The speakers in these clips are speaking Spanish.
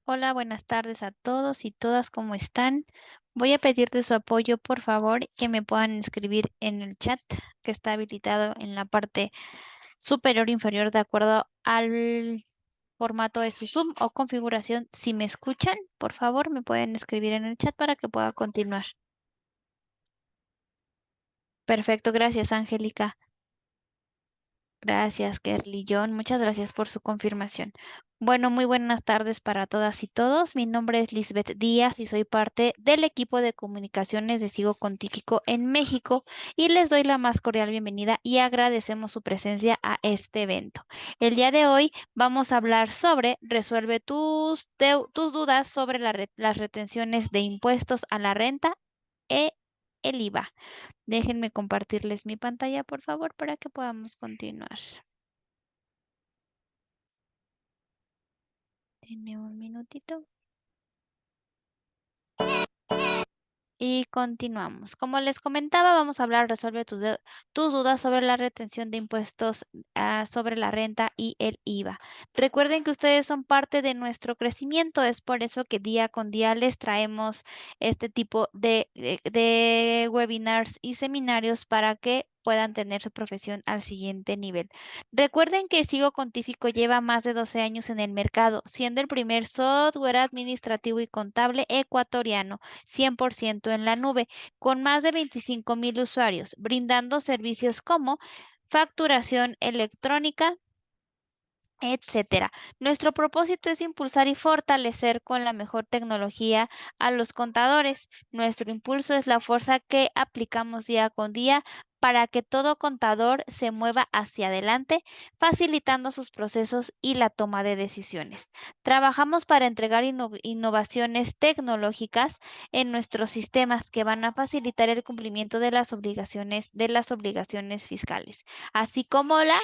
Hola, buenas tardes a todos y todas, ¿cómo están? Voy a pedirte su apoyo, por favor, que me puedan escribir en el chat que está habilitado en la parte superior inferior de acuerdo al formato de su Zoom o configuración. Si me escuchan, por favor, me pueden escribir en el chat para que pueda continuar. Perfecto, gracias, Angélica. Gracias, Kerly John. Muchas gracias por su confirmación. Bueno, muy buenas tardes para todas y todos. Mi nombre es Lisbeth Díaz y soy parte del equipo de comunicaciones de Sigo Contífico en México y les doy la más cordial bienvenida y agradecemos su presencia a este evento. El día de hoy vamos a hablar sobre resuelve tus dudas sobre las retenciones de impuestos a la renta e el IVA. Déjenme compartirles mi pantalla, por favor, para que podamos continuar. Denme un minutito. Y continuamos. Como les comentaba, vamos a hablar, resuelve tus dudas sobre la retención de impuestos sobre la renta y el IVA. Recuerden que ustedes son parte de nuestro crecimiento, es por eso que día con día les traemos este tipo de webinars y seminarios para que puedan tener su profesión al siguiente nivel. Recuerden que Sigo Contífico lleva más de 12 años en el mercado, siendo el primer software administrativo y contable ecuatoriano 100% en la nube, con más de 25,000 usuarios, brindando servicios como facturación electrónica, etcétera. Nuestro propósito es impulsar y fortalecer con la mejor tecnología a los contadores. Nuestro impulso es la fuerza que aplicamos día con día para que todo contador se mueva hacia adelante, facilitando sus procesos y la toma de decisiones. Trabajamos para entregar innovaciones tecnológicas en nuestros sistemas que van a facilitar el cumplimiento de las obligaciones fiscales, así como la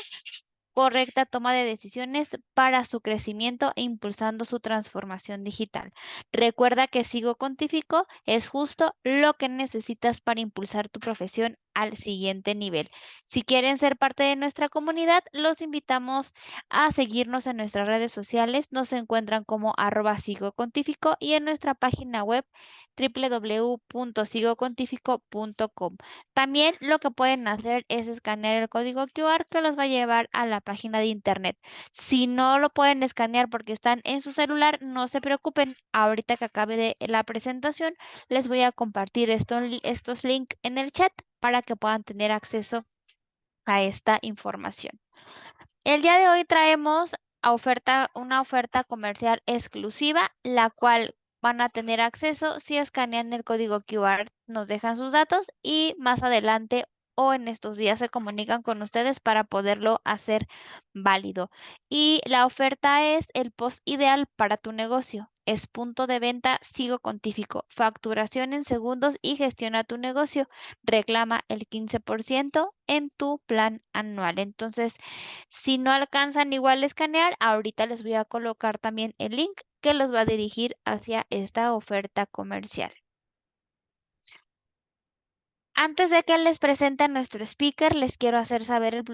correcta toma de decisiones para su crecimiento e impulsando su transformación digital. Recuerda que Sigo Contífico es justo lo que necesitas para impulsar tu profesión al siguiente nivel. Si quieren ser parte de nuestra comunidad, los invitamos a seguirnos en nuestras redes sociales. Nos encuentran como @Sigo Contífico y en nuestra página web www.sigocontifico.com. También lo que pueden hacer es escanear el código QR que los va a llevar a la página de internet. Si no lo pueden escanear porque están en su celular, no se preocupen. Ahorita que acabe la presentación, les voy a compartir estos links en el chat para que puedan tener acceso a esta información. El día de hoy traemos una oferta comercial exclusiva, la cual van a tener acceso si escanean el código QR, nos dejan sus datos y más adelante o en estos días se comunican con ustedes para poderlo hacer válido. Y la oferta es el post ideal para tu negocio. Es punto de venta Sigo Contífico, facturación en segundos y gestiona tu negocio. Reclama el 15% en tu plan anual. Entonces, si no alcanzan igual a escanear, ahorita les voy a colocar también el link que los va a dirigir hacia esta oferta comercial. Antes de que les presente a nuestro speaker, les quiero hacer saber el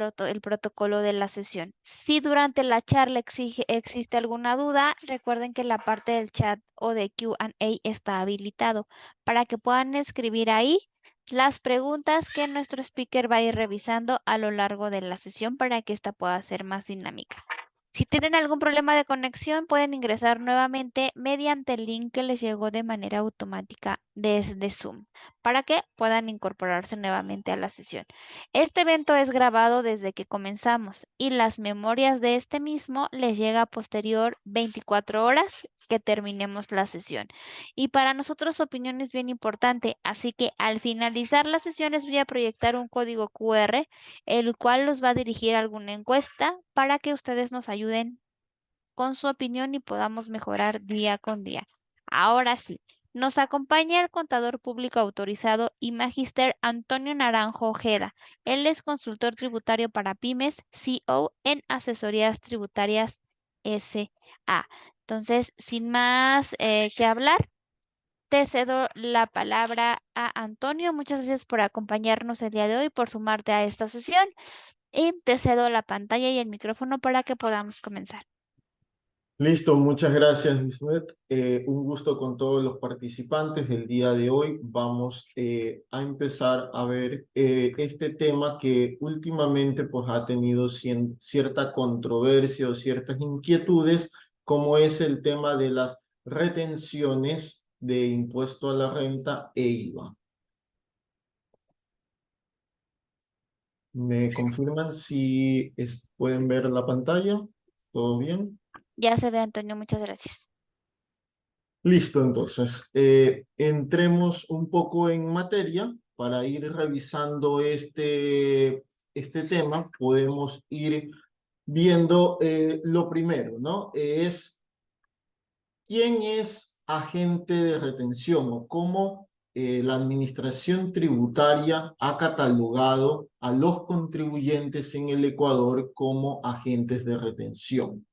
protocolo de la sesión. Si durante la charla existe alguna duda, recuerden que la parte del chat o de Q&A está habilitado para que puedan escribir ahí las preguntas que nuestro speaker va a ir revisando a lo largo de la sesión para que esta pueda ser más dinámica. Si tienen algún problema de conexión, pueden ingresar nuevamente mediante el link que les llegó de manera automática desde Zoom para que puedan incorporarse nuevamente a la sesión. Este evento es grabado desde que comenzamos y las memorias de este mismo les llega a posterior 24 horas que terminemos la sesión. Y para nosotros su opinión es bien importante, así que al finalizar la sesión les voy a proyectar un código QR, el cual los va a dirigir a alguna encuesta para que ustedes nos ayuden con su opinión y podamos mejorar día con día. Ahora sí, nos acompaña el contador público autorizado y magíster Antonio Naranjo Ojeda. Él es consultor tributario para pymes, CO en asesorías tributarias SA. Entonces, sin más que hablar, te cedo la palabra a Antonio. Muchas gracias por acompañarnos el día de hoy, por sumarte a esta sesión y te cedo la pantalla y el micrófono para que podamos comenzar. Listo, muchas gracias, Lisbeth. Un gusto con todos los participantes. El día de hoy vamos a empezar a ver este tema que últimamente pues, ha tenido cierta controversia o ciertas inquietudes, como es el tema de las retenciones de impuesto a la renta e IVA. ¿Me confirman si pueden ver la pantalla? ¿Todo bien? Ya se ve, Antonio, muchas gracias. Listo, entonces, entremos un poco en materia para ir revisando este tema. Podemos ir viendo lo primero, ¿no? Es quién es agente de retención o cómo la administración tributaria ha catalogado a los contribuyentes en el Ecuador como agentes de retención.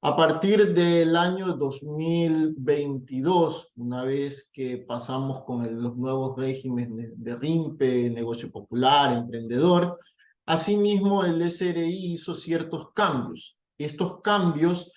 A partir del año 2022, una vez que pasamos con los nuevos regímenes de RIMPE, negocio popular, emprendedor, asimismo el SRI hizo ciertos cambios. Estos cambios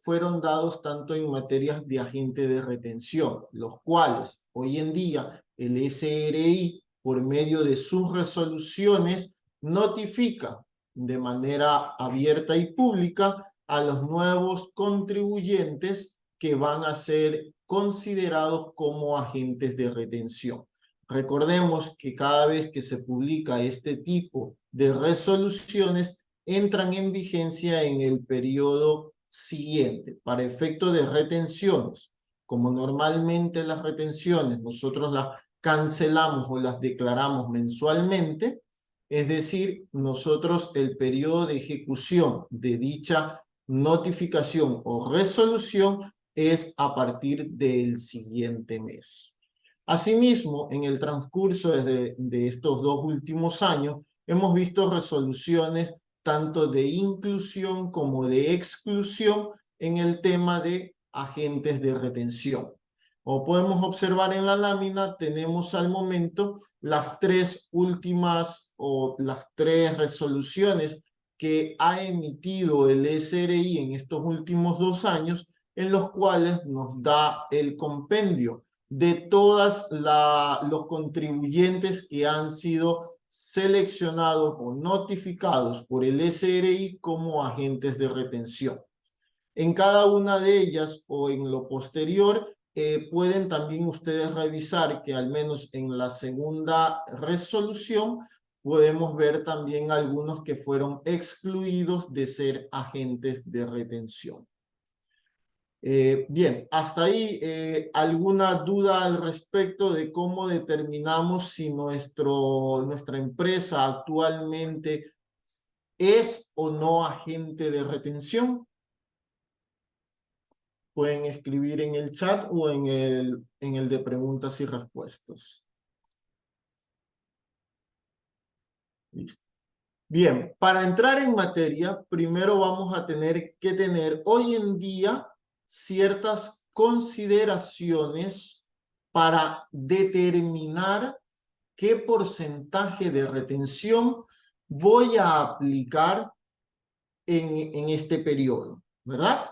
fueron dados tanto en materias de agente de retención, los cuales hoy en día el SRI, por medio de sus resoluciones, notifica de manera abierta y pública a los nuevos contribuyentes que van a ser considerados como agentes de retención. Recordemos que cada vez que se publica este tipo de resoluciones, entran en vigencia en el periodo siguiente para efecto de retenciones. Como normalmente las retenciones nosotros las cancelamos o las declaramos mensualmente, es decir, nosotros el periodo de ejecución de dicha notificación o resolución es a partir del siguiente mes. Asimismo, en el transcurso de estos 2 últimos años, hemos visto resoluciones tanto de inclusión como de exclusión en el tema de agentes de retención. Como podemos observar en la lámina, tenemos al momento las 3 últimas o las 3 resoluciones que ha emitido el SRI en estos últimos 2 años, en los cuales nos da el compendio de todos los contribuyentes que han sido seleccionados o notificados por el SRI como agentes de retención. En cada una de ellas o en lo posterior, pueden también ustedes revisar que al menos en la segunda resolución podemos ver también algunos que fueron excluidos de ser agentes de retención. Bien, hasta ahí, ¿alguna duda al respecto de cómo determinamos si nuestra empresa actualmente es o no agente de retención? Pueden escribir en el chat o en el de preguntas y respuestas. Listo. Bien, para entrar en materia, primero vamos a tener que tener hoy en día ciertas consideraciones para determinar qué porcentaje de retención voy a aplicar en este periodo, ¿verdad?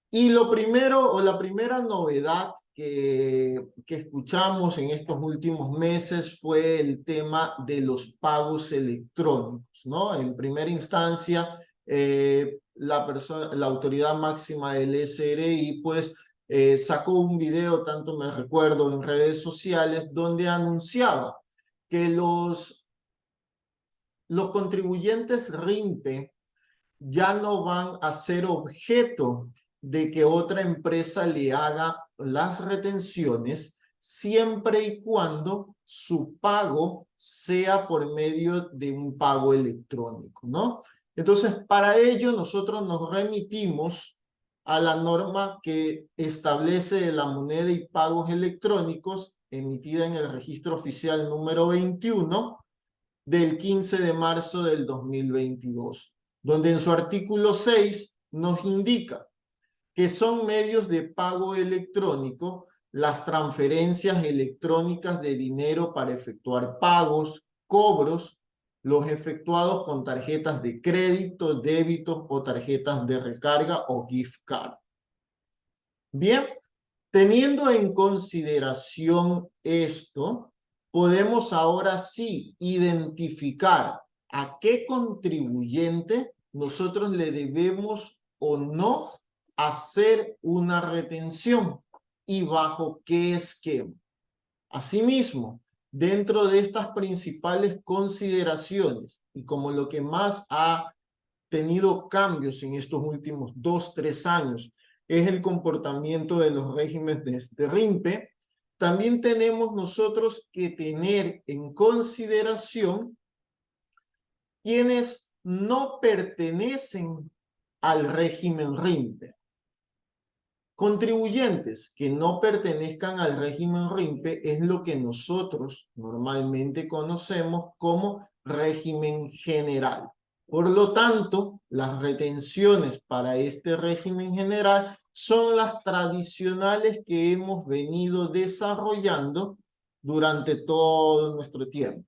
Y lo primero o la primera novedad que escuchamos en estos últimos meses fue el tema de los pagos electrónicos, ¿no? En primera instancia, la autoridad máxima del SRI, pues, sacó un video, tanto me recuerdo, en redes sociales, donde anunciaba que los contribuyentes RIMPE ya no van a ser objeto de que otra empresa le haga las retenciones siempre y cuando su pago sea por medio de un pago electrónico, ¿no? Entonces, para ello nosotros nos remitimos a la norma que establece la moneda y pagos electrónicos emitida en el registro oficial número 21 del 15 de marzo del 2022, donde en su artículo 6 nos indica que son medios de pago electrónico las transferencias electrónicas de dinero para efectuar pagos, cobros, los efectuados con tarjetas de crédito, débito o tarjetas de recarga o gift card. Bien, teniendo en consideración esto, podemos ahora sí identificar a qué contribuyente nosotros le debemos o no hacer una retención y bajo qué esquema. Asimismo, dentro de estas principales consideraciones y como lo que más ha tenido cambios en estos últimos 2, 3 años es el comportamiento de los regímenes de RIMPE, también tenemos nosotros que tener en consideración quienes no pertenecen al régimen RIMPE. Contribuyentes que no pertenezcan al régimen RIMPE es lo que nosotros normalmente conocemos como régimen general. Por lo tanto, las retenciones para este régimen general son las tradicionales que hemos venido desarrollando durante todo nuestro tiempo.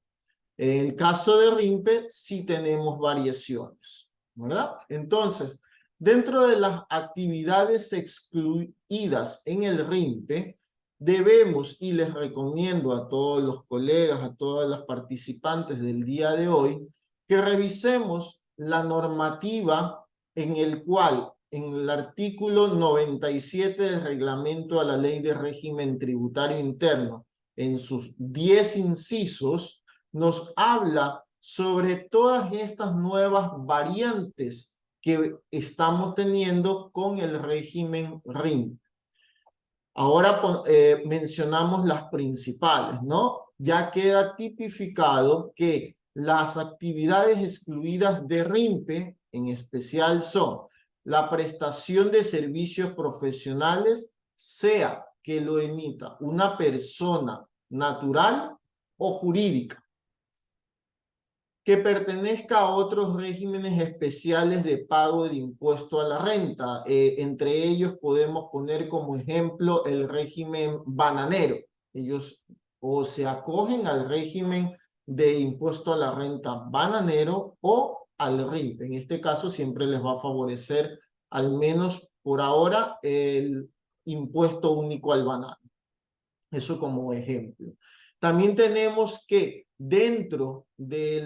En el caso de RIMPE sí tenemos variaciones, ¿verdad? Entonces, dentro de las actividades excluidas en el RIMPE, debemos, y les recomiendo a todos los colegas, a todas las participantes del día de hoy, que revisemos la normativa en el cual, en el artículo 97 del reglamento a la Ley de Régimen Tributario Interno, en sus 10 incisos, nos habla sobre todas estas nuevas variantes que estamos teniendo con el régimen RIMPE. Ahora mencionamos las principales, ¿no? Ya queda tipificado que las actividades excluidas de RIMPE, en especial, son la prestación de servicios profesionales, sea que lo emita una persona natural o jurídica, que pertenezca a otros regímenes especiales de pago de impuesto a la renta. Entre ellos podemos poner como ejemplo el régimen bananero. Ellos o se acogen al régimen de impuesto a la renta bananero o al RIMPE. En este caso siempre les va a favorecer, al menos por ahora, el impuesto único al banano. Eso como ejemplo. También tenemos que dentro de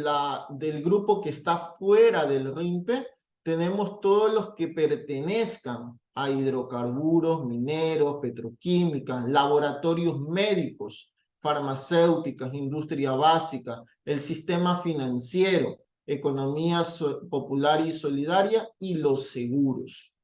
del grupo que está fuera del RIMPE, tenemos todos los que pertenezcan a hidrocarburos, mineros, petroquímicas, laboratorios médicos, farmacéuticas, industria básica, el sistema financiero, economía popular y solidaria y los seguros.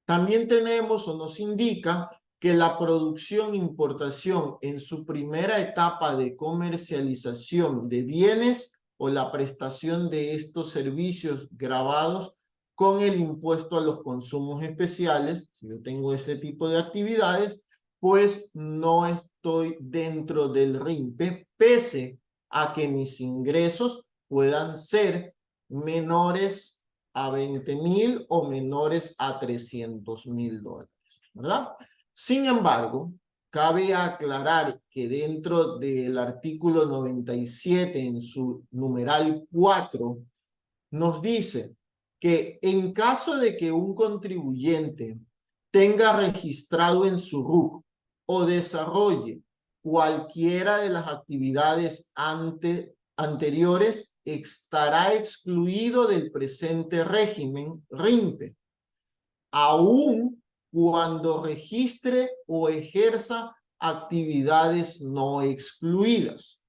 También tenemos o nos indica que la producción e importación en su primera etapa de comercialización de bienes o la prestación de estos servicios gravados con el impuesto a los consumos especiales, si yo tengo ese tipo de actividades, pues no estoy dentro del RIMPE, pese a que mis ingresos puedan ser menores a 20,000 o menores a 300,000 dólares, ¿verdad? Sin embargo, cabe aclarar que dentro del artículo 97, en su numeral 4, nos dice que en caso de que un contribuyente tenga registrado en su RUC o desarrolle cualquiera de las actividades anteriores, estará excluido del presente régimen RIMPE, aún cuando registre o ejerza actividades no excluidas.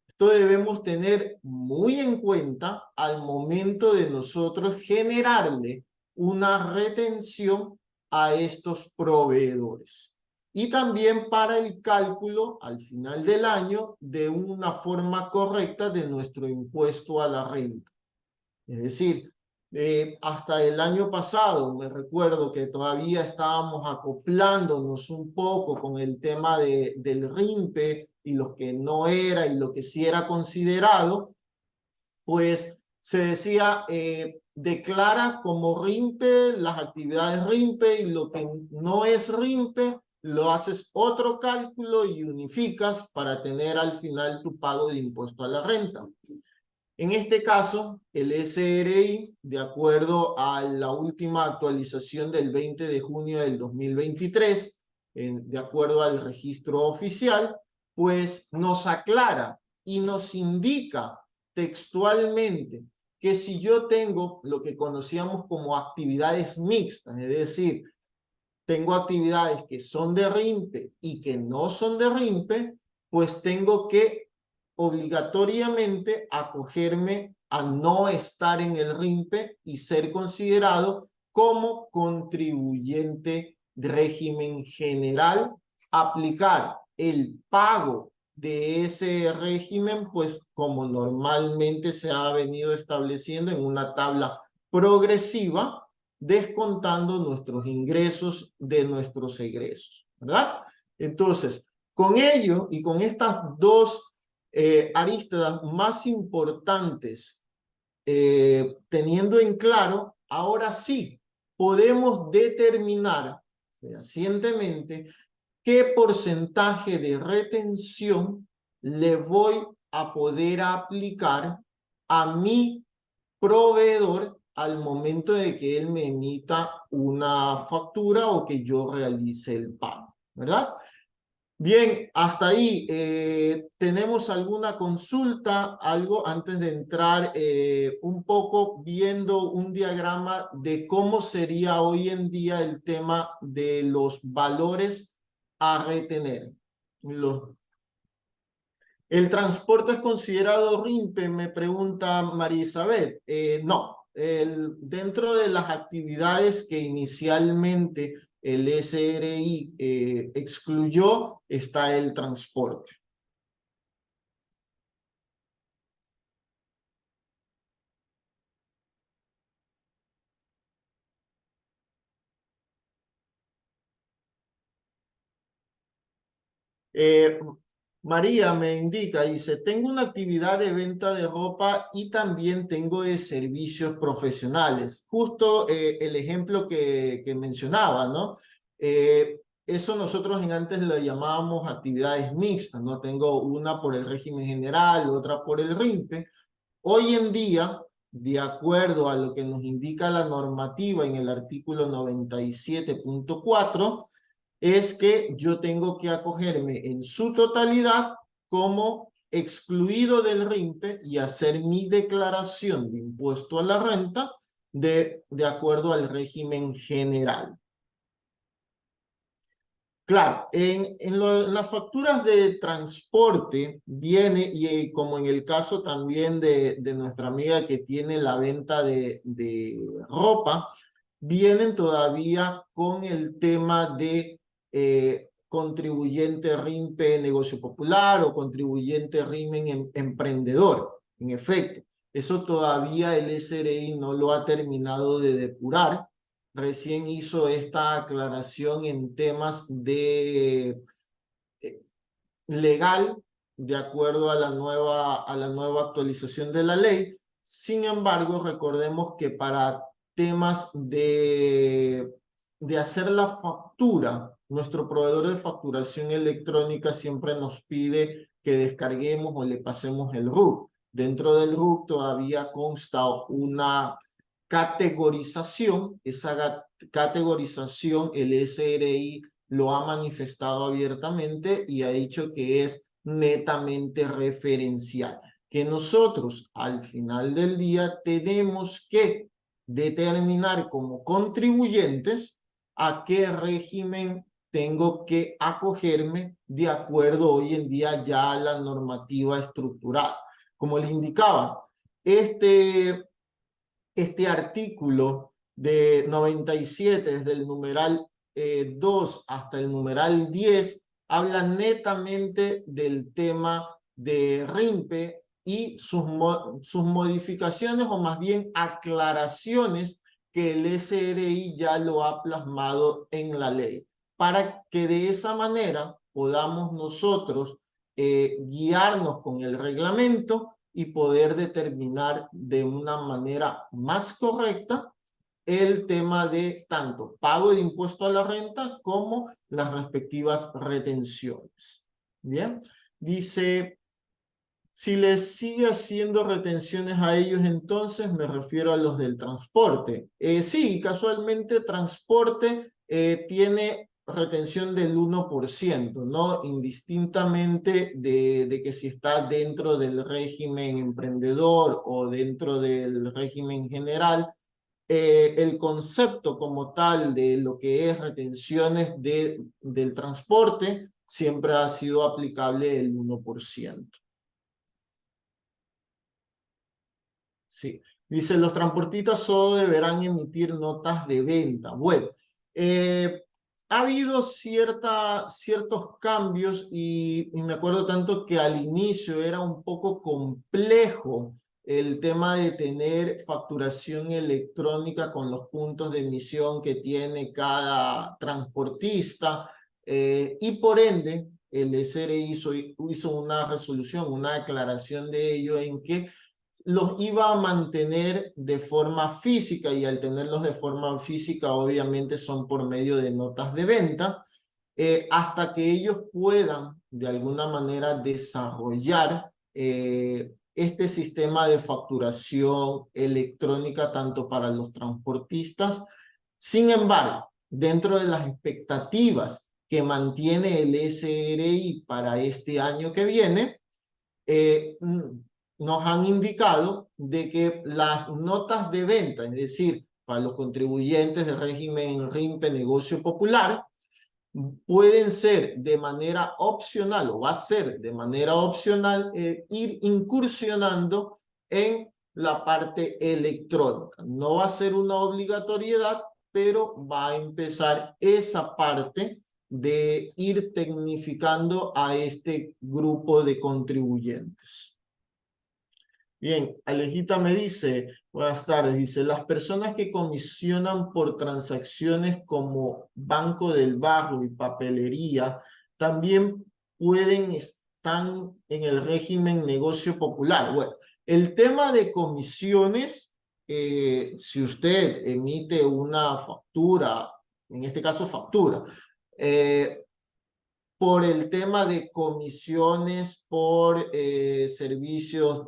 Esto debemos tener muy en cuenta al momento de nosotros generarle una retención a estos proveedores. Y también para el cálculo al final del año de una forma correcta de nuestro impuesto a la renta. Es decir, hasta el año pasado me recuerdo que todavía estábamos acoplándonos un poco con el tema del RIMPE y lo que no era y lo que sí era considerado, pues se decía, declara como RIMPE las actividades RIMPE y lo que no es RIMPE lo haces otro cálculo y unificas para tener al final tu pago de impuesto a la renta. En este caso, el SRI, de acuerdo a la última actualización del 20 de junio del 2023, de acuerdo al registro oficial, pues nos aclara y nos indica textualmente que si yo tengo lo que conocíamos como actividades mixtas, es decir, tengo actividades que son de RIMPE y que no son de RIMPE, pues tengo que obligatoriamente acogerme a no estar en el RIMPE y ser considerado como contribuyente de régimen general, aplicar el pago de ese régimen, pues como normalmente se ha venido estableciendo en una tabla progresiva, descontando nuestros ingresos de nuestros egresos, ¿verdad? Entonces, con ello y con estas dos aristas más importantes, teniendo en claro, ahora sí podemos determinar fehacientemente qué porcentaje de retención le voy a poder aplicar a mi proveedor al momento de que él me emita una factura o que yo realice el pago, ¿verdad? Bien, hasta ahí. ¿Tenemos alguna consulta? Algo antes de entrar un poco viendo un diagrama de cómo sería hoy en día el tema de los valores a retener. ¿El transporte es considerado RIMPE? Me pregunta María Isabel. No, dentro de las actividades que inicialmente el SRI excluyó está el transporte. Eh, María me indica, dice, tengo una actividad de venta de ropa y también tengo de servicios profesionales. Justo el ejemplo que mencionaba, ¿no? Eso nosotros en antes lo llamábamos actividades mixtas, ¿no? Tengo una por el régimen general, otra por el RIMPE. Hoy en día, de acuerdo a lo que nos indica la normativa en el artículo 97.4, es que yo tengo que acogerme en su totalidad como excluido del RIMPE y hacer mi declaración de impuesto a la renta de acuerdo al régimen general. Claro, en las facturas de transporte viene, y como en el caso también de nuestra amiga que tiene la venta de ropa, vienen todavía con el tema de contribuyente RIMPE negocio popular o contribuyente RIME emprendedor. En efecto, eso todavía el SRI no lo ha terminado de depurar. Recién hizo esta aclaración en temas de legal, de acuerdo a la nueva actualización de la ley. Sin embargo, recordemos que para temas de hacer la factura, nuestro proveedor de facturación electrónica siempre nos pide que descarguemos o le pasemos el RUC. Dentro del RUC todavía consta una categorización. Esa categorización el SRI lo ha manifestado abiertamente y ha dicho que es netamente referencial, que nosotros al final del día tenemos que determinar como contribuyentes a qué régimen tengo que acogerme de acuerdo hoy en día ya a la normativa estructurada. Como le indicaba, este artículo de 97, desde el numeral 2 hasta el numeral 10, habla netamente del tema de RIMPE y sus modificaciones o más bien aclaraciones que el SRI ya lo ha plasmado en la ley, para que de esa manera podamos nosotros guiarnos con el reglamento y poder determinar de una manera más correcta el tema de tanto pago de impuesto a la renta como las respectivas retenciones. Bien, dice, Si les sigue haciendo retenciones a ellos, entonces me refiero a los del transporte. Sí, casualmente transporte tiene retención del 1%, ¿no? Indistintamente de que si está dentro del régimen emprendedor o dentro del régimen general, el concepto como tal de lo que es retenciones del transporte siempre ha sido aplicable el 1%. Sí, dice, los transportistas solo deberán emitir notas de venta. Bueno, ha habido ciertos cambios y me acuerdo tanto que al inicio era un poco complejo el tema de tener facturación electrónica con los puntos de emisión que tiene cada transportista, y por ende el SRI hizo una resolución, una aclaración de ello en que los iba a mantener de forma física, y al tenerlos de forma física obviamente son por medio de notas de venta, hasta que ellos puedan de alguna manera desarrollar este sistema de facturación electrónica tanto para los transportistas. Sin embargo, dentro de las expectativas que mantiene el SRI para este año que viene, eh, nos han indicado de que las notas de venta, es decir, para los contribuyentes del régimen RIMPE Negocio Popular, pueden ser de manera opcional, o va a ser de manera opcional, ir incursionando en la parte electrónica. No va a ser una obligatoriedad, pero va a empezar esa parte de ir tecnificando a este grupo de contribuyentes. Bien, Alejita me dice, buenas tardes, dice, las personas que comisionan por transacciones como Banco del Barrio y papelería, también pueden estar en el régimen negocio popular. Bueno, el tema de comisiones, si usted emite una factura, en este caso factura, por el tema de comisiones por servicios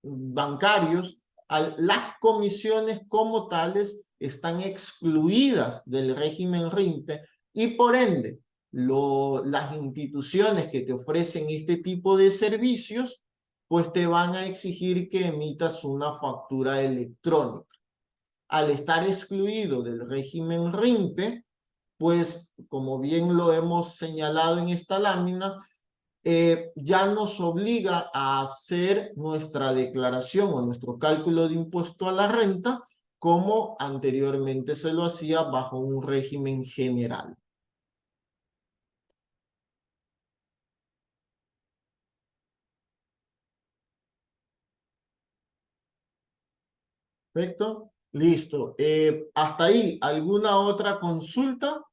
bancarios, las comisiones como tales están excluidas del régimen RIMPE, y por ende las instituciones que te ofrecen este tipo de servicios pues te van a exigir que emitas una factura electrónica. Al estar excluido del régimen RIMPE, pues como bien lo hemos señalado en esta lámina, ya nos obliga a hacer nuestra declaración o nuestro cálculo de impuesto a la renta como anteriormente se lo hacía bajo un régimen general. ¿Perfecto? Listo. Hasta ahí, ¿alguna otra consulta?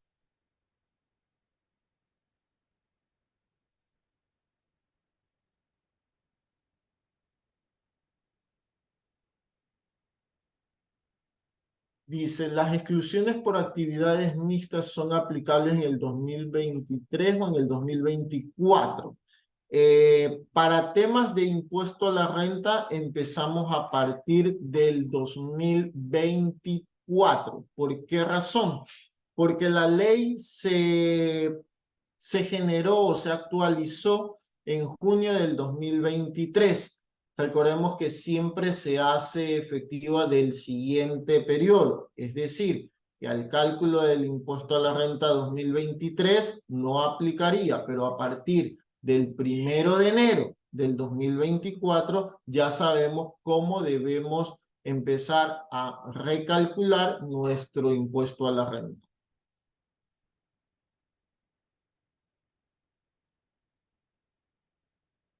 Dice, las exclusiones por actividades mixtas son aplicables en el 2023 o en el 2024. Para temas de impuesto a la renta empezamos a partir del 2024. ¿Por qué razón? Porque la ley se generó o se actualizó en junio del 2023. Recordemos que siempre se hace efectiva del siguiente periodo, es decir, que al cálculo del impuesto a la renta 2023 no aplicaría, pero a partir del 1 de enero del 2024 ya sabemos cómo debemos empezar a recalcular nuestro impuesto a la renta.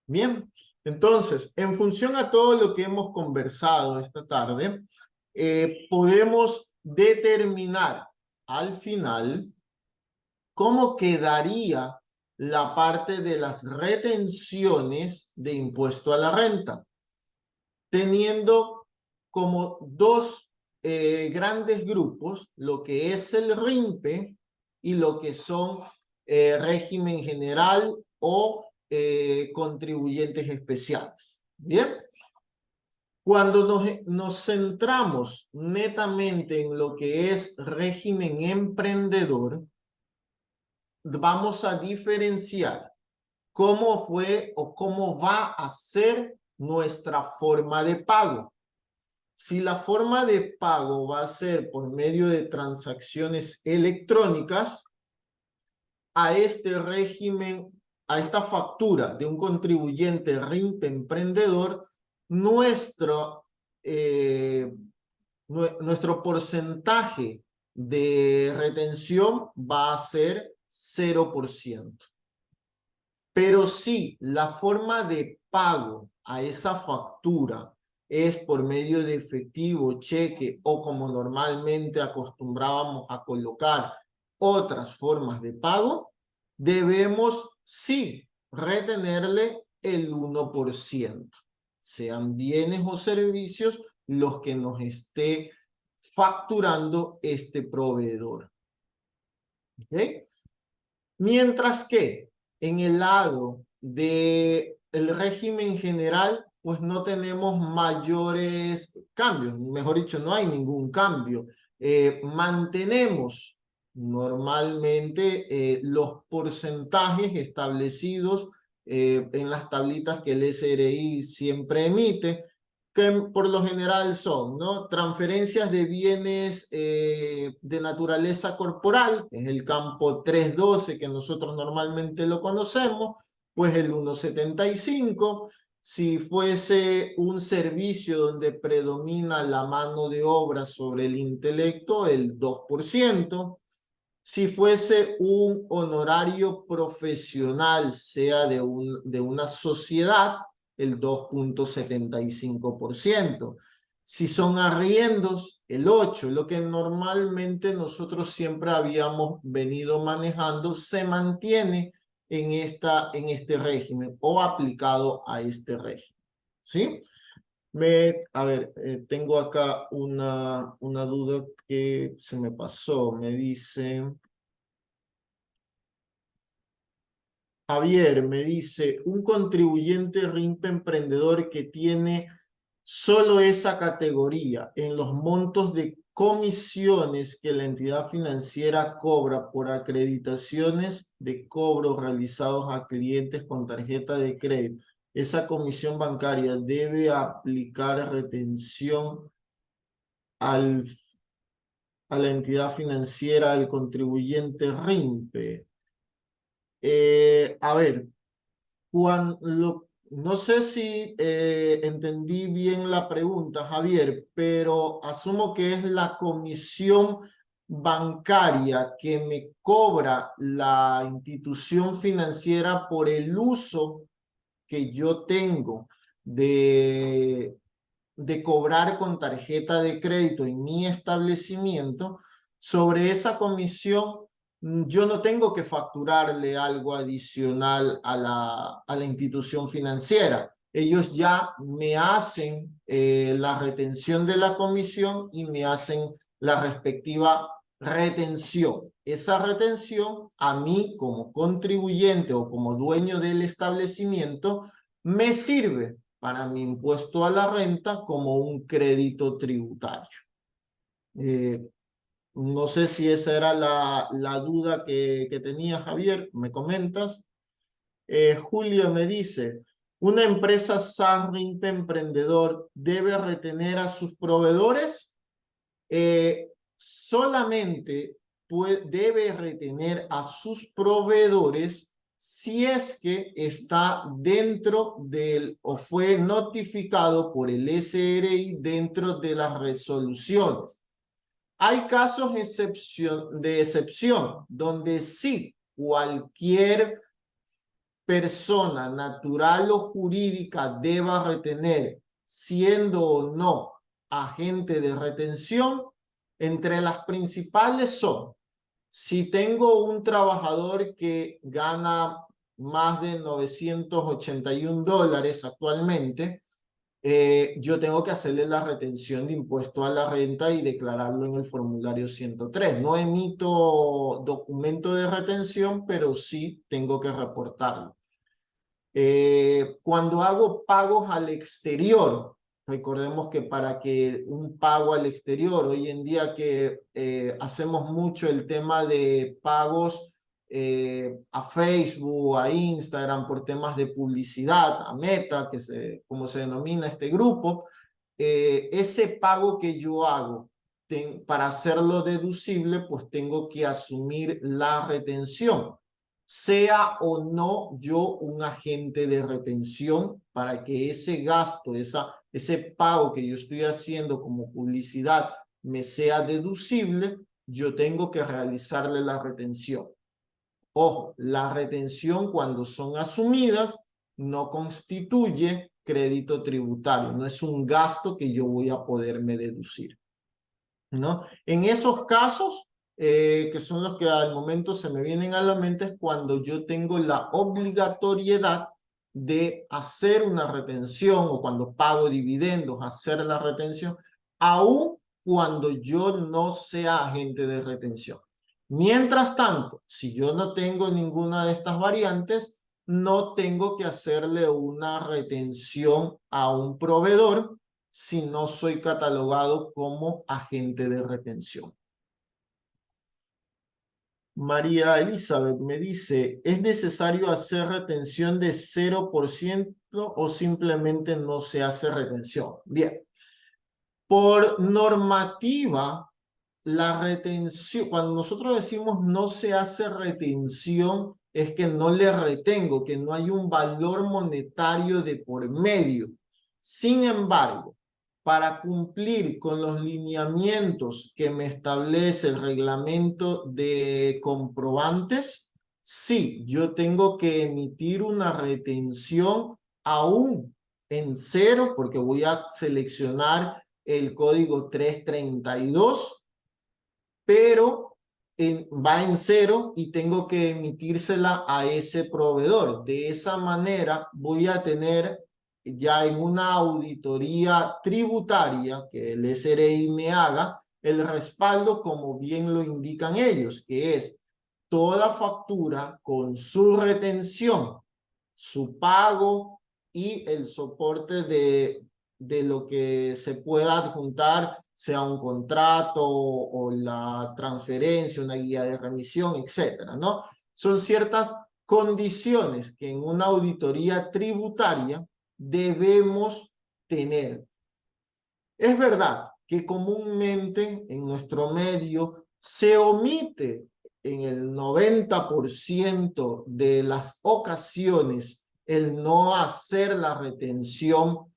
Bien, entonces, en función a todo lo que hemos conversado esta tarde, podemos determinar al final cómo quedaría la parte de las retenciones de impuesto a la renta, teniendo como dos grandes grupos, lo que es el RIMPE y lo que son régimen general o contribuyentes especiales. Bien. Cuando nos centramos netamente en lo que es régimen emprendedor, vamos a diferenciar cómo fue o cómo va a ser nuestra forma de pago. Si la forma de pago va a ser por medio de transacciones electrónicas, a este régimen, a esta factura de un contribuyente RIMP emprendedor, nuestro porcentaje de retención va a ser 0%. Pero si la forma de pago a esa factura es por medio de efectivo, cheque o como normalmente acostumbrábamos a colocar otras formas de pago, debemos sí retenerle el 1%, sean bienes o servicios los que nos esté facturando este proveedor. ¿Ok? Mientras que en el lado del régimen general, pues no tenemos mayores cambios. Mejor dicho, no hay ningún cambio. Mantenemos normalmente los porcentajes establecidos en las tablitas que el SRI siempre emite, que por lo general son, ¿no? Transferencias de bienes de naturaleza corporal, que es el campo 312 que nosotros normalmente lo conocemos, pues el 1,75. Si fuese un servicio donde predomina la mano de obra sobre el intelecto, el 2%. Si fuese un honorario profesional, sea de una sociedad, el 2,75%. Si son arriendos, el 8%. Lo que normalmente nosotros siempre habíamos venido manejando se mantiene en este régimen o aplicado a este régimen. ¿Sí? A ver, tengo acá una duda que se me pasó. Me dice Javier, me dice, un contribuyente RIMP emprendedor que tiene solo esa categoría en los montos de comisiones que la entidad financiera cobra por acreditaciones de cobro realizados a clientes con tarjeta de crédito. Esa comisión bancaria debe aplicar retención a la entidad financiera, al contribuyente RIMP. A ver, no sé si entendí bien la pregunta, Javier, pero asumo que es la comisión bancaria que me cobra la institución financiera por el uso que yo tengo de cobrar con tarjeta de crédito en mi establecimiento. Sobre esa comisión, yo no tengo que facturarle algo adicional a la institución financiera. Ellos ya me hacen la retención de la comisión y me hacen la respectiva retención. Esa retención a mí como contribuyente o como dueño del establecimiento me sirve para mi impuesto a la renta como un crédito tributario. No sé si esa era la duda que tenía, Javier, me comentas. Julio me dice, ¿una empresa SARRIMP emprendedor debe retener a sus proveedores? Solamente debe retener a sus proveedores si es que está dentro del o fue notificado por el SRI dentro de las resoluciones. Hay casos de excepción donde sí cualquier persona natural o jurídica deba retener, siendo o no agente de retención. Entre las principales son, si tengo un trabajador que gana más de $981 actualmente, yo tengo que hacerle la retención de impuesto a la renta y declararlo en el formulario 103. No emito documento de retención, pero sí tengo que reportarlo. Cuando hago pagos al exterior, recordemos que para que un pago al exterior, hoy en día que hacemos mucho el tema de pagos a Facebook, a Instagram, por temas de publicidad, a Meta, como se denomina este grupo, ese pago que yo hago, para hacerlo deducible, pues tengo que asumir la retención, sea o no yo un agente de retención, para que ese gasto, ese pago que yo estoy haciendo como publicidad me sea deducible, yo tengo que realizarle la retención. Ojo, la retención cuando son asumidas no constituye crédito tributario, no es un gasto que yo voy a poderme deducir, ¿no? En esos casos, que son los que al momento se me vienen a la mente, es cuando yo tengo la obligatoriedad de hacer una retención, o cuando pago dividendos, hacer la retención, aun cuando yo no sea agente de retención. Mientras tanto, si yo no tengo ninguna de estas variantes, no tengo que hacerle una retención a un proveedor si no soy catalogado como agente de retención. María Elizabeth me dice, ¿es necesario hacer retención de 0% o simplemente no se hace retención? Bien, por normativa, la retención, cuando nosotros decimos no se hace retención, es que no le retengo, que no hay un valor monetario de por medio. Sin embargo, para cumplir con los lineamientos que me establece el reglamento de comprobantes, sí, yo tengo que emitir una retención aún en cero, porque voy a seleccionar el código 332, pero va en cero y tengo que emitírsela a ese proveedor. De esa manera voy a tener ya en una auditoría tributaria que el SRI me haga el respaldo, como bien lo indican ellos, que es toda factura con su retención, su pago y el soporte de lo que se pueda adjuntar, sea un contrato o la transferencia, una guía de remisión, etcétera, ¿no? Son ciertas condiciones que en una auditoría tributaria debemos tener. Es verdad que comúnmente en nuestro medio se omite en el 90% de las ocasiones el no hacer la retención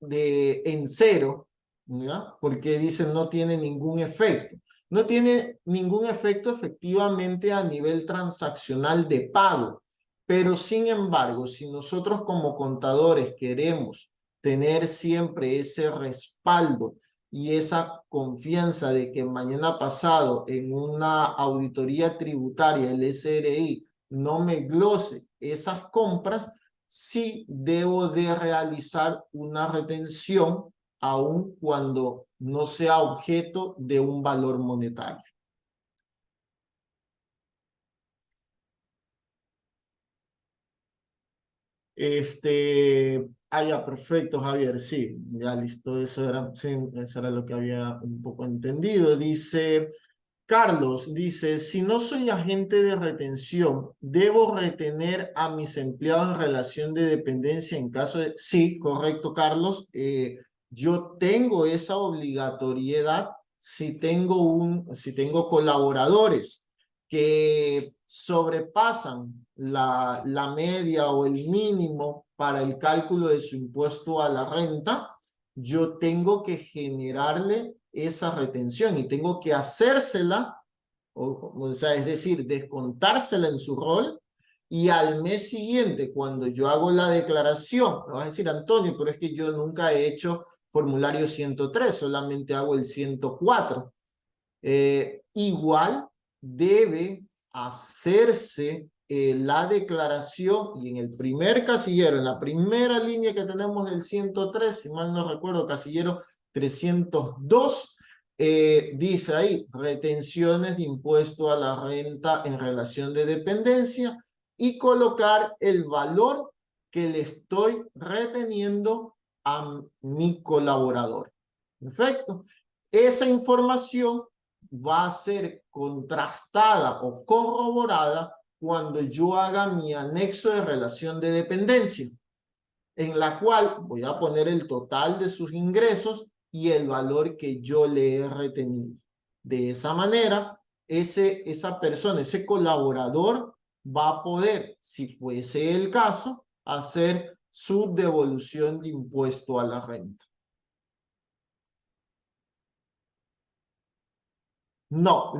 en cero, ¿ya? Porque dicen no tiene ningún efecto. No tiene ningún efecto efectivamente a nivel transaccional de pago, pero sin embargo, si nosotros como contadores queremos tener siempre ese respaldo y esa confianza de que mañana pasado en una auditoría tributaria el SRI no me glose esas compras, sí debo de realizar una retención aun cuando no sea objeto de un valor monetario. Ya, perfecto, Javier, sí, ya listo, sí, eso era lo que había un poco entendido. Dice, Carlos, dice, si no soy agente de retención, ¿debo retener a mis empleados en relación de dependencia en caso de...? Sí, correcto, Carlos, yo tengo esa obligatoriedad si tengo colaboradores que sobrepasan la media o el mínimo para el cálculo de su impuesto a la renta, yo tengo que generarle esa retención y tengo que hacérsela, o sea, es decir, descontársela en su rol, y al mes siguiente, cuando yo hago la declaración, me vas a decir, Antonio, pero es que yo nunca he hecho formulario 103, solamente hago el 104. Igual debe hacerse la declaración, y en el primer casillero, en la primera línea que tenemos del 103, si mal no recuerdo, casillero 302, dice ahí, retenciones de impuesto a la renta en relación de dependencia, y colocar el valor que le estoy reteniendo a mi colaborador. Perfecto. Esa información va a ser contrastada o corroborada cuando yo haga mi anexo de relación de dependencia, en la cual voy a poner el total de sus ingresos y el valor que yo le he retenido. De esa manera, esa persona, ese colaborador va a poder, si fuese el caso, hacer su devolución de impuesto a la renta. No,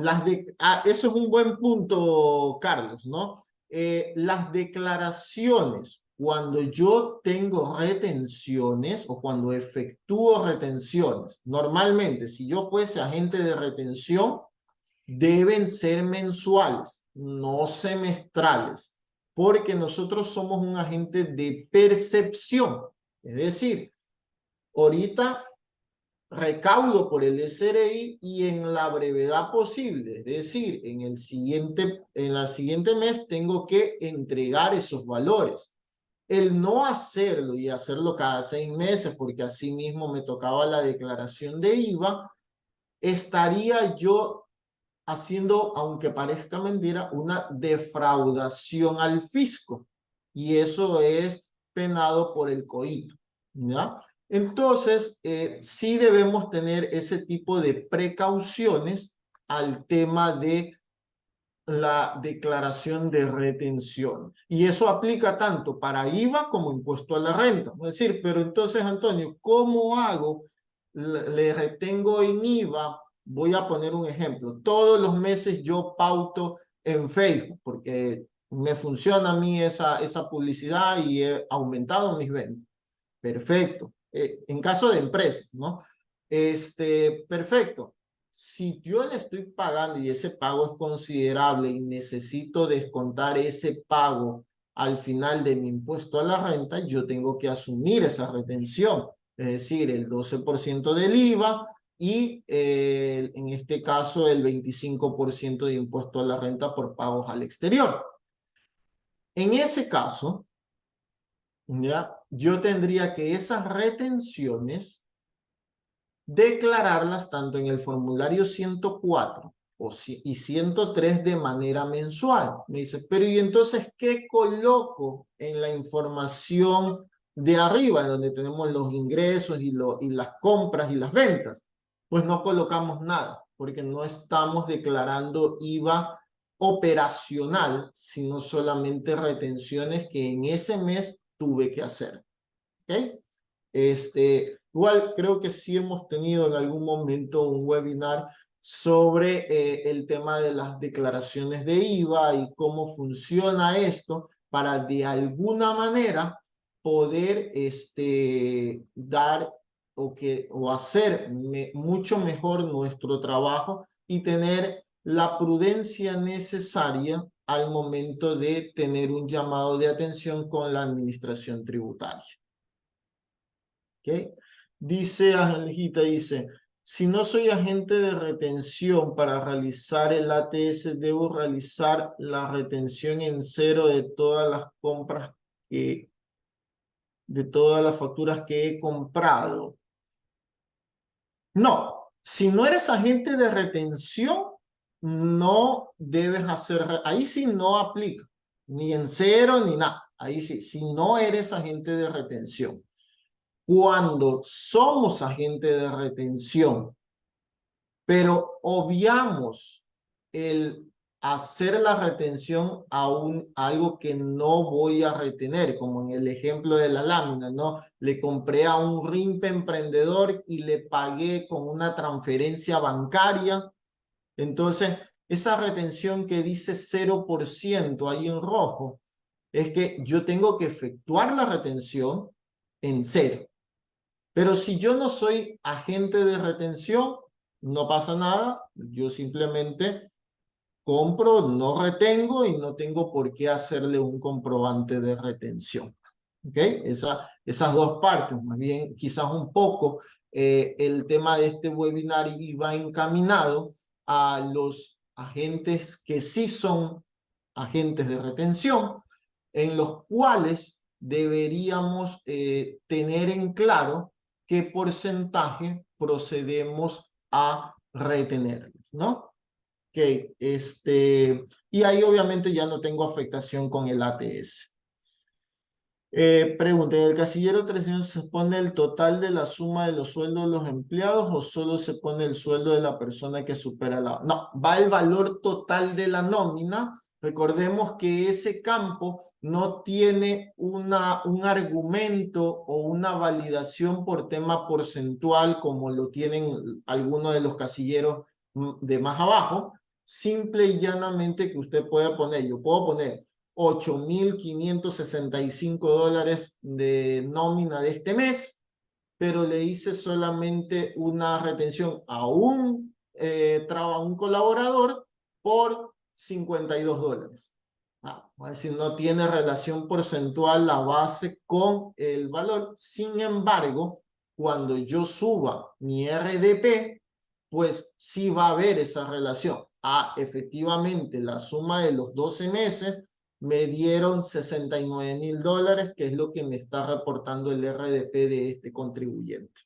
eso es un buen punto, Carlos, ¿no? Las declaraciones, cuando yo tengo retenciones o cuando efectúo retenciones, normalmente, si yo fuese agente de retención, deben ser mensuales, no semestrales, porque nosotros somos un agente de percepción. Es decir, ahorita recaudo por el SRI y en la brevedad posible, es decir, en la siguiente mes tengo que entregar esos valores. El no hacerlo y hacerlo cada 6 meses, porque así mismo me tocaba la declaración de IVA, estaría yo haciendo, aunque parezca mentira, una defraudación al fisco. Y eso es penado por el COIP, ¿ya? Entonces, sí debemos tener ese tipo de precauciones al tema de la declaración de retención. Y eso aplica tanto para IVA como impuesto a la renta. Es decir, pero entonces, Antonio, ¿cómo hago? Le retengo en IVA. Voy a poner un ejemplo. Todos los meses yo pauto en Facebook porque me funciona a mí esa publicidad y he aumentado mis ventas. Perfecto. En caso de empresas, ¿no? Perfecto. Si yo le estoy pagando y ese pago es considerable y necesito descontar ese pago al final de mi impuesto a la renta, yo tengo que asumir esa retención, es decir, el 12% del IVA y en este caso el 25% de impuesto a la renta por pagos al exterior. En ese caso, ¿ya? Yo tendría que esas retenciones declararlas tanto en el formulario 104 y 103 de manera mensual. Me dice, pero ¿y entonces qué coloco en la información de arriba, en donde tenemos los ingresos y las compras y las ventas? Pues no colocamos nada, porque no estamos declarando IVA operacional, sino solamente retenciones que en ese mes tuve que hacer. ¿Ok? Igual creo que sí hemos tenido en algún momento un webinar sobre el tema de las declaraciones de IVA y cómo funciona esto para de alguna manera poder dar o hacer mucho mejor nuestro trabajo y tener la prudencia necesaria al momento de tener un llamado de atención con la administración tributaria. ¿Okay? Dice Angelita, si no soy agente de retención para realizar el ATS, debo realizar la retención en cero de todas las compras, de todas las facturas que he comprado. No, si no eres agente de retención, no debes hacer, ahí sí no aplica, ni en cero ni nada, ahí sí, si no eres agente de retención. Cuando somos agentes de retención, pero obviamos el hacer la retención a algo que no voy a retener, como en el ejemplo de la lámina, ¿no? Le compré a un RIMPE emprendedor y le pagué con una transferencia bancaria. Entonces, esa retención que dice 0% ahí en rojo, es que yo tengo que efectuar la retención en cero. Pero si yo no soy agente de retención, no pasa nada. Yo simplemente compro, no retengo y no tengo por qué hacerle un comprobante de retención. ¿Ok? Esas dos partes, más bien quizás un poco el tema de este webinar iba encaminado a los agentes que sí son agentes de retención, en los cuales deberíamos tener en claro qué porcentaje procedemos a retenerlos, ¿no? Ok, y ahí obviamente ya no tengo afectación con el ATS. Pregunta, ¿en el casillero 300 se pone el total de la suma de los sueldos de los empleados o solo se pone el sueldo de la persona que supera la... No, va el valor total de la nómina. Recordemos que ese campo no tiene un argumento o una validación por tema porcentual como lo tienen algunos de los casilleros de más abajo. Simple y llanamente que usted pueda poner, yo puedo poner $8,565 de nómina de este mes, pero le hice solamente una retención a un colaborador por $52. Es decir, no tiene relación porcentual la base con el valor. Sin embargo, cuando yo suba mi RDP, pues sí va a haber esa relación. Efectivamente, la suma de los 12 meses me dieron $69,000, que es lo que me está reportando el RDP de este contribuyente.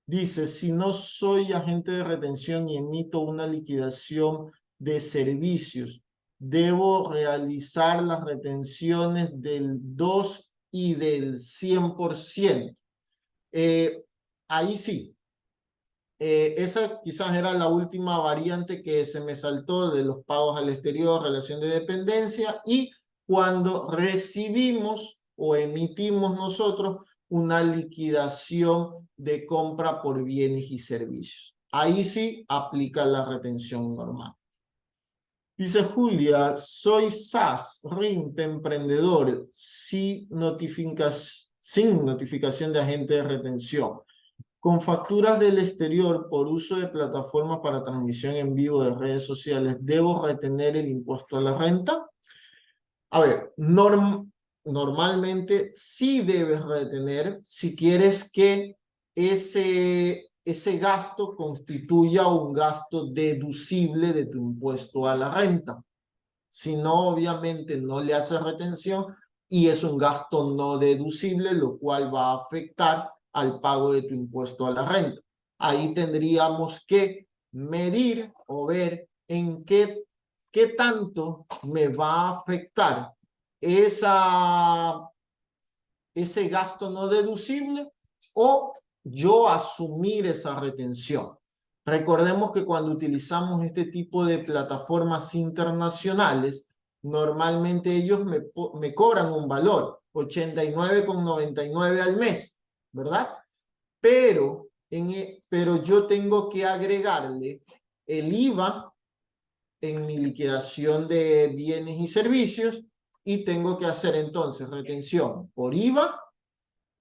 Dice, si no soy agente de retención y emito una liquidación de servicios, debo realizar las retenciones del 2 y del 100%. Ahí sí. Esa quizás era la última variante que se me saltó de los pagos al exterior, relación de dependencia, y cuando recibimos o emitimos nosotros una liquidación de compra por bienes y servicios. Ahí sí aplica la retención normal. Dice Julia, soy SAS, RIMP, emprendedor, sin notificación de agente de retención. Con facturas del exterior por uso de plataformas para transmisión en vivo de redes sociales, ¿debo retener el impuesto a la renta? A ver, normalmente sí debes retener si quieres que ese gasto constituya un gasto deducible de tu impuesto a la renta. Si no, obviamente no le haces retención y es un gasto no deducible, lo cual va a afectar al pago de tu impuesto a la renta. Ahí tendríamos que medir o ver en qué tanto me va a afectar ese gasto no deducible o yo asumir esa retención. Recordemos que cuando utilizamos este tipo de plataformas internacionales, normalmente ellos me cobran un valor, 89,99 al mes, ¿verdad? Pero yo tengo que agregarle el IVA en mi liquidación de bienes y servicios y tengo que hacer entonces retención por IVA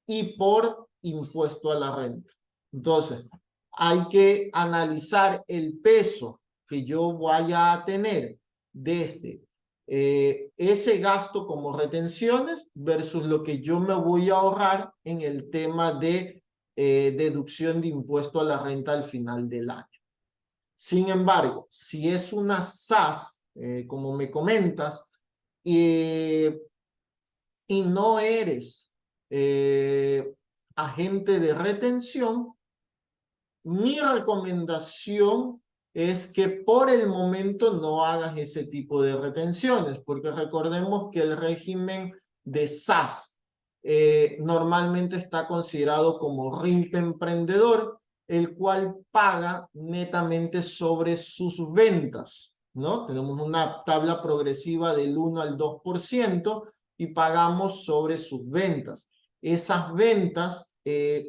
y por impuesto a la renta. Entonces, hay que analizar el peso que yo vaya a tener desde ese gasto como retenciones versus lo que yo me voy a ahorrar en el tema de deducción de impuesto a la renta al final del año. Sin embargo, si es una SAS, como me comentas, y no eres agente de retención, mi recomendación es que por el momento no hagas ese tipo de retenciones, porque recordemos que el régimen de SAS normalmente está considerado como RIMP emprendedor, el cual paga netamente sobre sus ventas, ¿no? Tenemos una tabla progresiva del 1 al 2% y pagamos sobre sus ventas. Esas ventas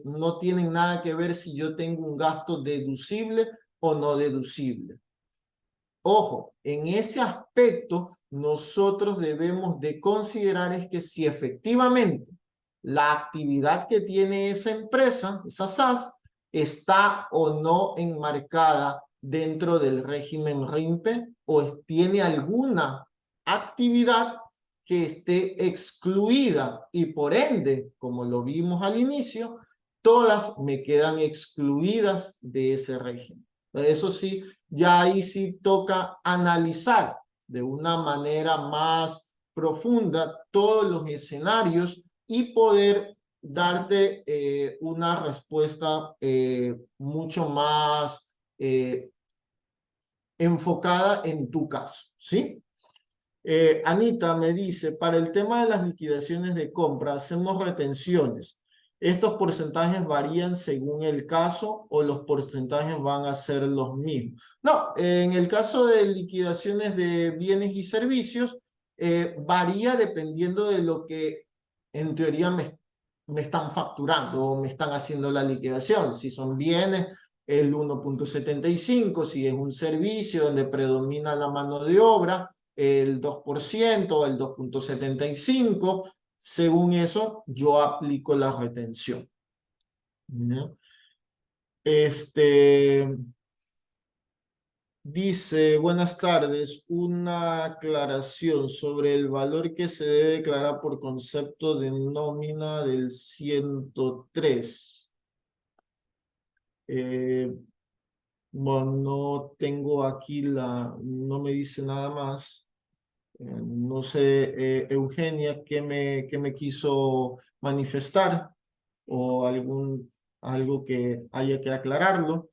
no tienen nada que ver si yo tengo un gasto deducible o no deducible. Ojo, en ese aspecto nosotros debemos de considerar es que si efectivamente la actividad que tiene esa empresa, esa SAS, está o no enmarcada dentro del régimen RIMPE o tiene alguna actividad que esté excluida y por ende, como lo vimos al inicio, todas me quedan excluidas de ese régimen. Eso sí, ya ahí sí toca analizar de una manera más profunda todos los escenarios y poder darte una respuesta mucho más enfocada en tu caso, ¿sí? Anita me dice, para el tema de las liquidaciones de compra, hacemos retenciones. ¿Estos porcentajes varían según el caso o los porcentajes van a ser los mismos? No, en el caso de liquidaciones de bienes y servicios, varía dependiendo de lo que en teoría me están facturando o me están haciendo la liquidación. Si son bienes, el 1,75, si es un servicio donde predomina la mano de obra, el 2% o el 2,75. Según eso, yo aplico la retención. ¿No? Dice, buenas tardes, una aclaración sobre el valor que se debe declarar por concepto de nómina del 103. Bueno, no tengo aquí no me dice nada más. No sé, Eugenia, qué me quiso manifestar o algo que haya que aclararlo.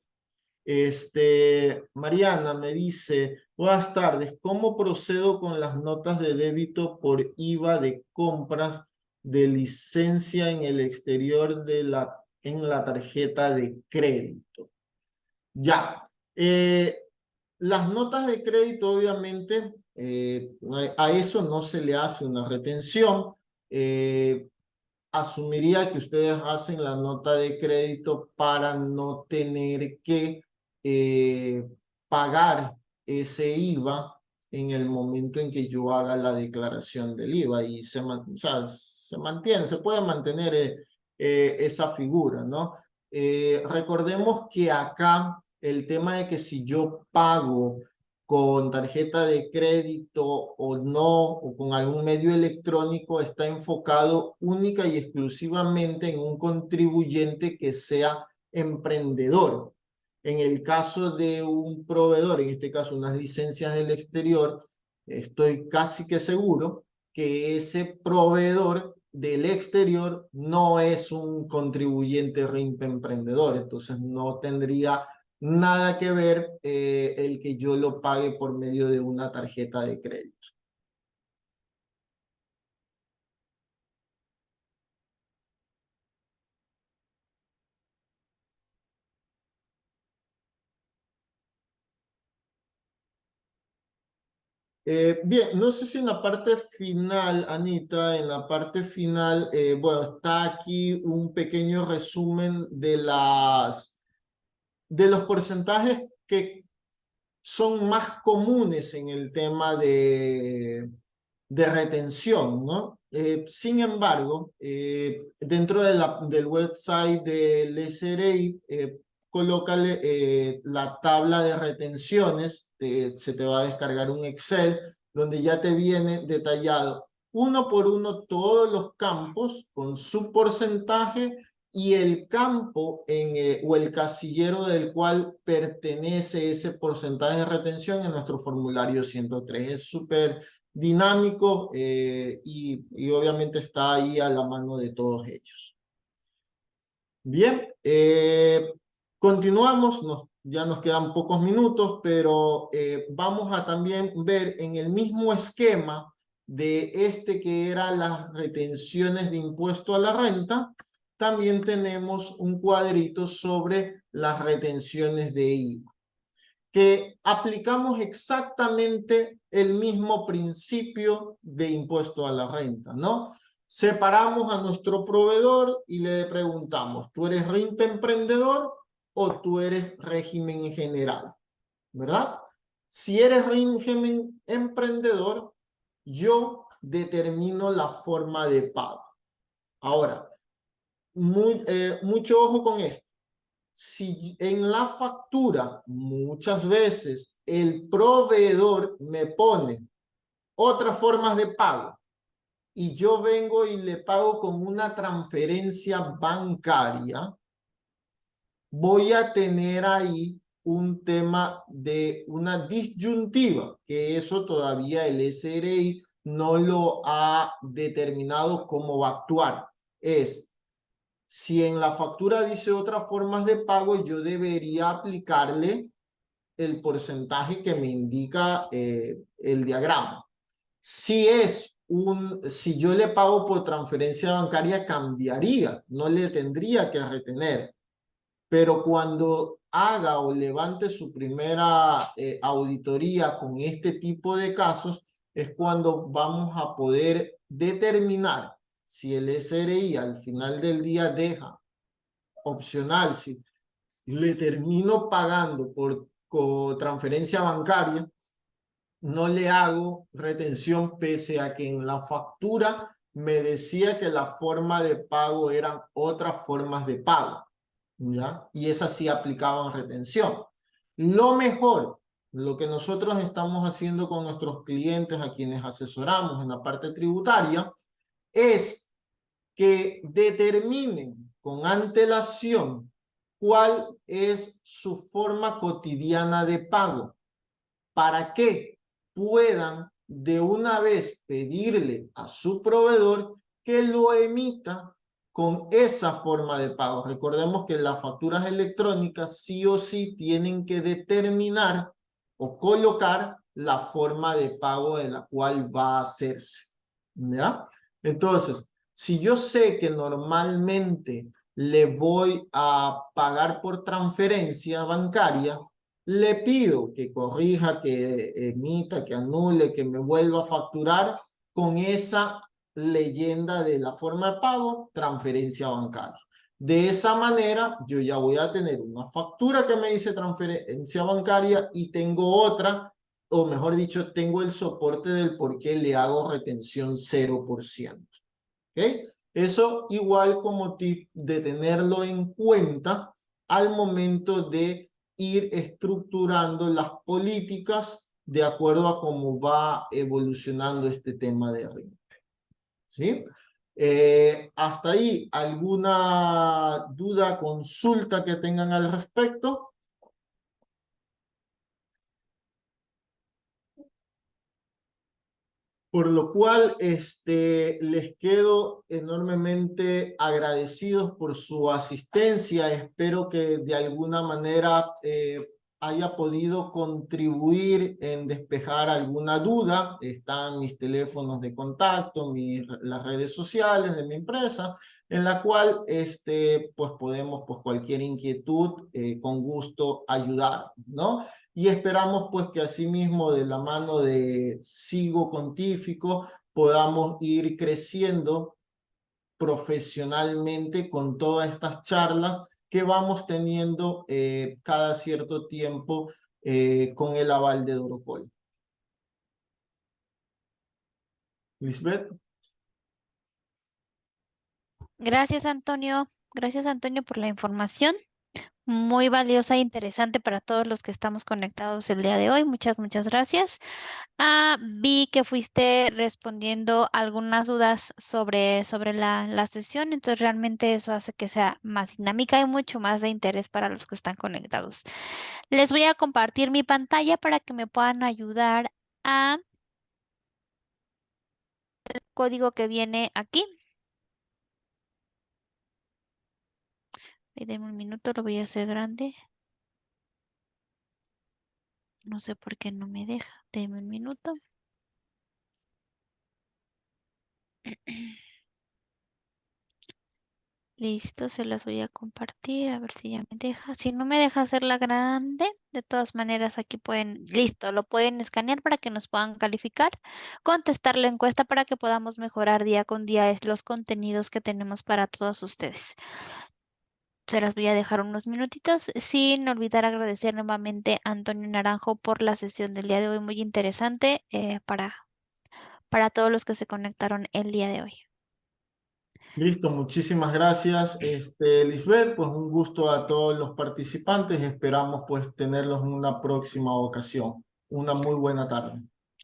Mariana me dice, buenas tardes, ¿cómo procedo con las notas de débito por IVA de compras de licencia en el exterior en la tarjeta de crédito? Ya, las notas de crédito obviamente a eso no se le hace una retención. Asumiría que ustedes hacen la nota de crédito para no tener que pagar ese IVA en el momento en que yo haga la declaración del IVA y o sea, se mantiene, se puede mantener esa figura, ¿no? Recordemos que acá el tema de que si yo pago con tarjeta de crédito o no, o con algún medio electrónico, está enfocado única y exclusivamente en un contribuyente que sea emprendedor. En el caso de un proveedor, en este caso unas licencias del exterior, estoy casi que seguro que ese proveedor del exterior no es un contribuyente RIMP emprendedor, entonces no tendría nada que ver el que yo lo pague por medio de una tarjeta de crédito. Bien, no sé si en la parte final, Anita, en la parte final, bueno, está aquí un pequeño resumen de los porcentajes que son más comunes en el tema de retención, ¿no? Sin embargo, dentro del website del SRI, colócale la tabla de retenciones, se te va a descargar un Excel donde ya te viene detallado uno por uno todos los campos con su porcentaje y el campo o el casillero del cual pertenece ese porcentaje de retención en nuestro formulario 103. Es súper dinámico y obviamente está ahí a la mano de todos ellos. Bien, continuamos, ya nos quedan pocos minutos, pero vamos a también ver en el mismo esquema de que eran las retenciones de impuesto a la renta, también tenemos un cuadrito sobre las retenciones de IVA, que aplicamos exactamente el mismo principio de impuesto a la renta, ¿no? Separamos a nuestro proveedor y le preguntamos, ¿tú eres RIMP emprendedor o tú eres régimen general? ¿Verdad? Si eres régimen emprendedor, yo determino la forma de pago. Ahora, mucho ojo con esto. Si en la factura muchas veces el proveedor me pone otras formas de pago y yo vengo y le pago con una transferencia bancaria, voy a tener ahí un tema de una disyuntiva, que eso todavía el SRI no lo ha determinado cómo va a actuar. Es, si en la factura dice otras formas de pago, yo debería aplicarle el porcentaje que me indica el diagrama. Si yo le pago por transferencia bancaria, cambiaría, no le tendría que retener. Pero cuando haga o levante su primera auditoría con este tipo de casos, es cuando vamos a poder determinar si el SRI al final del día deja opcional, si le termino pagando por transferencia bancaria, no le hago retención pese a que en la factura me decía que la forma de pago eran otras formas de pago, ¿ya? Y esas sí aplicaban retención. Lo mejor, lo que nosotros estamos haciendo con nuestros clientes a quienes asesoramos en la parte tributaria, es que determinen con antelación cuál es su forma cotidiana de pago, para que puedan de una vez pedirle a su proveedor que lo emita con esa forma de pago. Recordemos que las facturas electrónicas sí o sí tienen que determinar o colocar la forma de pago de la cual va a hacerse, ¿ya? Entonces, si yo sé que normalmente le voy a pagar por transferencia bancaria, le pido que corrija, que emita, que anule, que me vuelva a facturar con esa leyenda de la forma de pago, transferencia bancaria. De esa manera, yo ya voy a tener una factura que me dice transferencia bancaria y tengo otra, o mejor dicho, tengo el soporte del por qué le hago retención 0%. ¿Ok? Eso igual como tip de tenerlo en cuenta al momento de ir estructurando las políticas de acuerdo a cómo va evolucionando este tema de RIM. ¿Sí? Hasta ahí, ¿alguna duda, consulta que tengan al respecto? Por lo cual, les quedo enormemente agradecidos por su asistencia. Espero que de alguna manera haya podido contribuir en despejar alguna duda. Están mis teléfonos de contacto, las redes sociales de mi empresa, en la cual pues podemos, pues cualquier inquietud, con gusto ayudar, ¿no? Y esperamos pues que asimismo de la mano de Sigo Pontífico podamos ir creciendo profesionalmente con todas estas charlas que vamos teniendo cada cierto tiempo con el aval de Dorocol. Lisbeth. Gracias, Antonio. Gracias, Antonio, por la información. Muy valiosa e interesante para todos los que estamos conectados el día de hoy. Muchas gracias. Vi que fuiste respondiendo algunas dudas sobre la sesión, entonces realmente eso hace que sea más dinámica y mucho más de interés para los que están conectados. Les voy a compartir mi pantalla para que me puedan ayudar a el código que viene aquí. Denme un minuto, lo voy a hacer grande. No sé por qué no me deja. Denme un minuto. Listo, se las voy a compartir a ver si ya me deja. Si no me deja hacerla grande, de todas maneras aquí pueden, listo, lo pueden escanear para que nos puedan calificar, contestar la encuesta para que podamos mejorar día con día los contenidos que tenemos para todos ustedes. Se las voy a dejar unos minutitos sin olvidar agradecer nuevamente a Antonio Naranjo por la sesión del día de hoy, muy interesante para todos los que se conectaron el día de hoy. Listo, muchísimas gracias, Lisbeth. Pues un gusto a todos los participantes. Esperamos pues tenerlos en una próxima ocasión. Una muy buena tarde.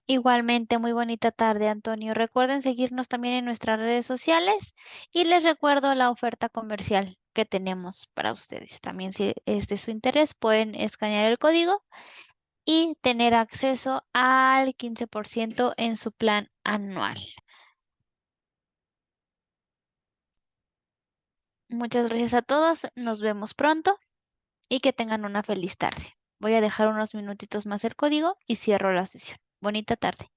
Igualmente, muy bonita tarde, Antonio. Recuerden seguirnos también en nuestras redes sociales y les recuerdo la oferta comercial que tenemos para ustedes. También si es de su interés, pueden escanear el código y tener acceso al 15% en su plan anual. Muchas gracias a todos, nos vemos pronto y que tengan una feliz tarde. Voy a dejar unos minutitos más el código y cierro la sesión. Bonita tarde.